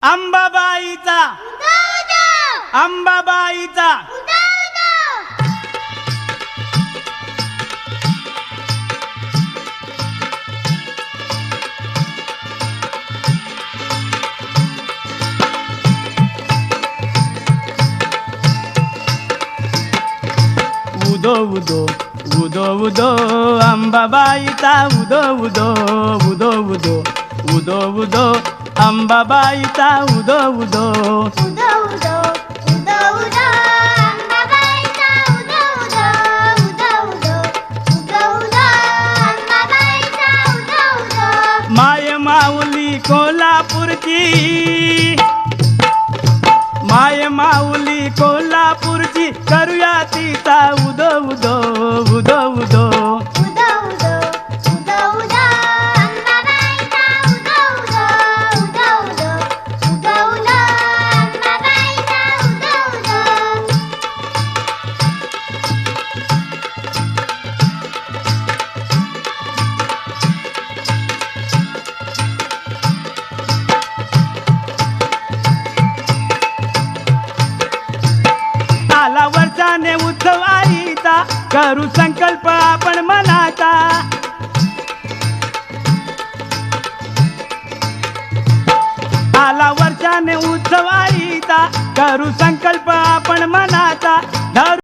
अंबाबाईचा अंबाबाईचा उदो उदो उदो उदो अंबाबाईचा उदो उदो उदो उदो उदो उदो अंबाबाईचा उदो उदो उदो उदो उदो उदो अंबाबाईचा उदो उदो उदो उदो उदो उदो अंबाबाईचा उदो उदो माय माऊली कोल्हापूरची माय माऊली कोल्हापूरची करूया तिचा उदो उदो उदो उदो उदो उदो उदो उदो अंबाबाईचा उदो उदो उदो उदो उदो उदो अंबाबाईचा उदो उदो आला वर्षाने उत्सव आईचा करू संकल्प आपण मनाचा आला वर्षाने उत्सव आईचा करू संकल्प आपण मनाचा धरू